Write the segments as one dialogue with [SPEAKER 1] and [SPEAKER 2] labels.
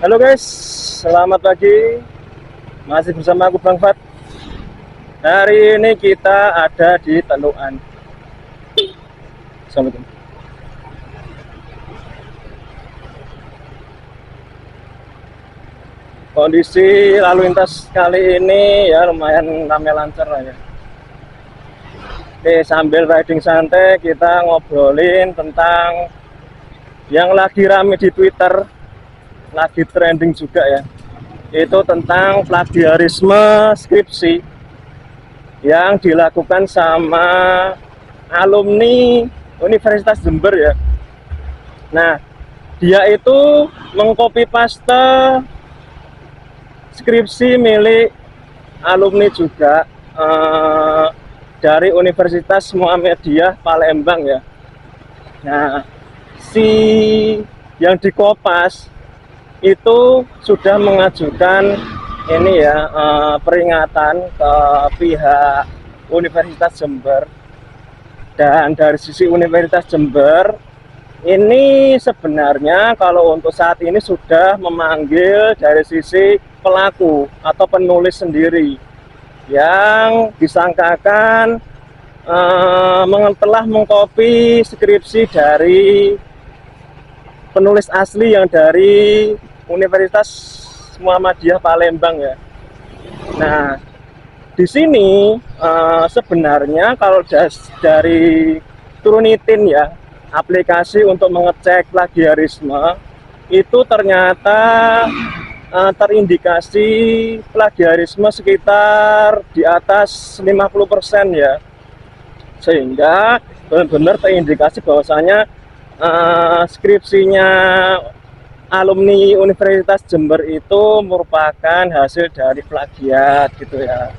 [SPEAKER 1] Halo guys, selamat pagi. Masih bersama aku Bang Fat. Hari ini kita ada di Telukan. Assalamualaikum. Kondisi lalu lintas kali ini ya lumayan ramai lancar lah ya. Oke, sambil riding santai kita ngobrolin tentang yang lagi rame di Twitter, lagi trending juga ya. Itu tentang plagiarisme skripsi yang dilakukan sama alumni Universitas Jember ya. Nah, dia itu mengcopy paste skripsi milik alumni juga dari Universitas Muhammadiyah Palembang ya. Nah, si yang dikopas itu sudah mengajukan ini ya peringatan ke pihak Universitas Jember, dan dari sisi Universitas Jember ini sebenarnya kalau untuk saat ini sudah memanggil dari sisi pelaku atau penulis sendiri yang disangkakan telah mengcopy skripsi dari penulis asli yang dari Universitas Muhammadiyah Palembang ya. Nah, di sini sebenarnya kalau dari Turnitin ya, aplikasi untuk mengecek plagiarisme, itu ternyata terindikasi plagiarisme sekitar di atas 50% ya. Sehingga benar-benar terindikasi bahwasanya skripsinya alumni Universitas Jember itu merupakan hasil dari plagiat gitu ya.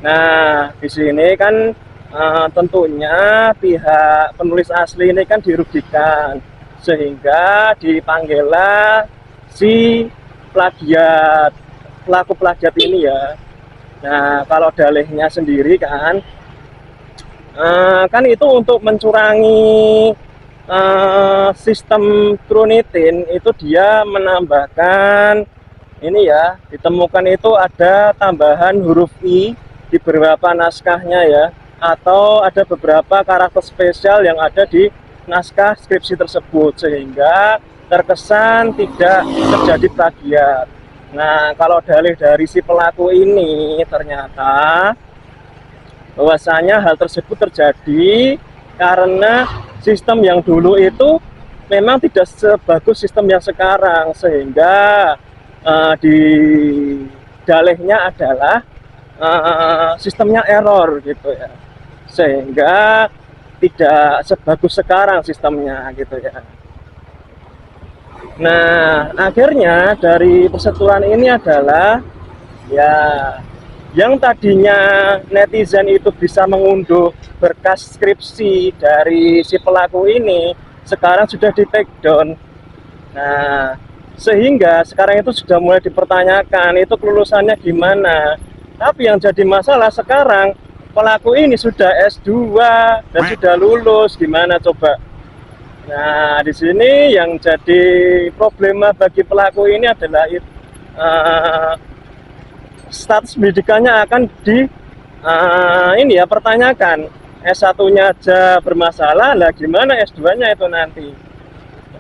[SPEAKER 1] Nah, di sini kan tentunya pihak penulis asli ini kan dirugikan, sehingga dipanggillah si pelaku plagiat ini ya. Nah, kalau dalihnya sendiri kan itu untuk mencurangi sistem Turnitin, itu dia menambahkan ini ya, ditemukan itu ada tambahan huruf I di beberapa naskahnya ya, atau ada beberapa karakter spesial yang ada di naskah skripsi tersebut, sehingga terkesan tidak terjadi plagiat. Nah, kalau dalih dari si pelaku ini ternyata bahwasanya hal tersebut terjadi karena sistem yang dulu itu memang tidak sebagus sistem yang sekarang, sehingga di dalihnya adalah sistemnya error gitu ya, sehingga tidak sebagus sekarang sistemnya gitu ya. Nah, akhirnya dari persetujuan ini adalah ya, yang tadinya netizen itu bisa mengunduh berkas skripsi dari si pelaku ini, sekarang sudah di take down. Nah, sehingga sekarang itu sudah mulai dipertanyakan itu kelulusannya gimana. Tapi yang jadi masalah sekarang, pelaku ini sudah S2 dan sudah lulus, gimana coba? Nah, di sini yang jadi problema bagi pelaku ini adalah status pendidikannya akan pertanyakan. S1-nya aja bermasalah, lah gimana S2-nya itu nanti.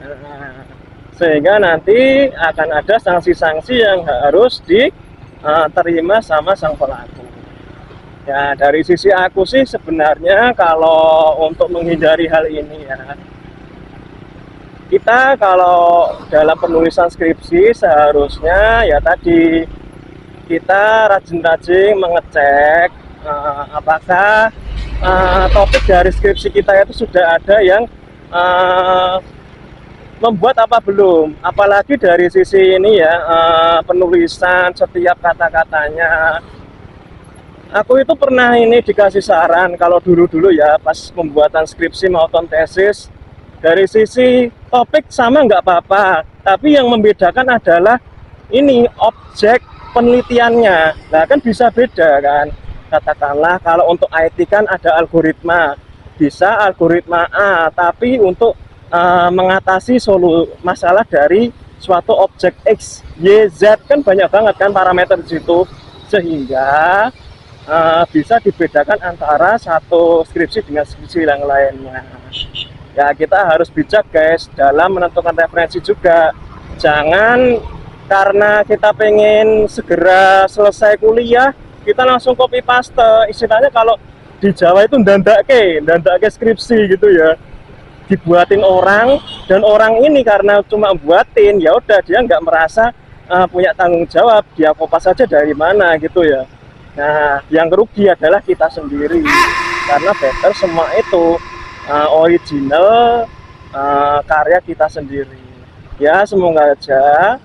[SPEAKER 1] Nah, sehingga nanti akan ada sanksi-sanksi yang harus diterima sama sang pelaku. Ya, dari sisi aku sih sebenarnya kalau untuk menghindari hal ini ya, kita kalau dalam penulisan skripsi seharusnya ya tadi kita rajin-rajin mengecek apakah topik dari skripsi kita itu sudah ada yang membuat apa belum, apalagi dari sisi ini ya, penulisan setiap kata-katanya. Aku itu pernah ini dikasih saran kalau dulu-dulu ya pas pembuatan skripsi maupun tesis, dari sisi topik sama nggak apa-apa, tapi yang membedakan adalah ini objek penelitiannya. Nah, kan bisa beda kan. Katakanlah kalau untuk IT kan ada algoritma, bisa algoritma A, tapi untuk mengatasi masalah dari suatu objek X, Y, Z, kan banyak banget kan parameter di situ, sehingga bisa dibedakan antara satu skripsi dengan skripsi yang lainnya. Ya kita harus bijak guys dalam menentukan referensi juga. Jangan karena kita pengen segera selesai kuliah, kita langsung copy paste. Istilahnya kalau di Jawa itu ndandake skripsi gitu ya. Dibuatin orang, dan orang ini karena cuma buatin, ya udah dia nggak merasa punya tanggung jawab, dia kopas saja dari mana gitu ya. Nah, yang rugi adalah kita sendiri, karena better semua itu original karya kita sendiri. Ya, semoga aja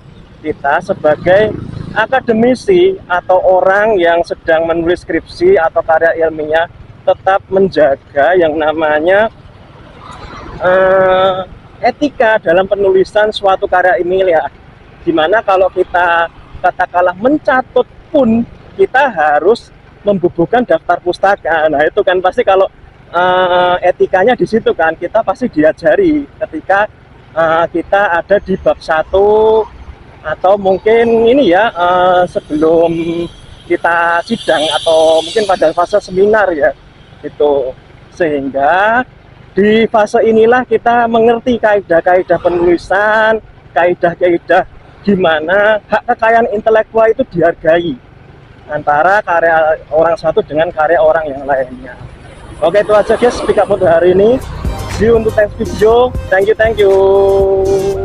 [SPEAKER 1] kita sebagai akademisi atau orang yang sedang menulis skripsi atau karya ilmiah tetap menjaga yang namanya etika dalam penulisan suatu karya ilmiah. Dimana kalau kita katakanlah mencatut pun kita harus membubuhkan daftar pustaka. Nah itu kan pasti kalau etikanya di situ kan kita pasti diajari ketika kita ada di bab 1 atau mungkin ini ya sebelum kita sidang atau mungkin pada fase seminar ya itu, sehingga di fase inilah kita mengerti kaidah-kaidah penulisan, kaidah-kaidah gimana hak kekayaan intelektual itu dihargai antara karya orang satu dengan karya orang yang lainnya. Oke, itu aja guys speak up untuk hari ini. See you untuk next video. Thank you.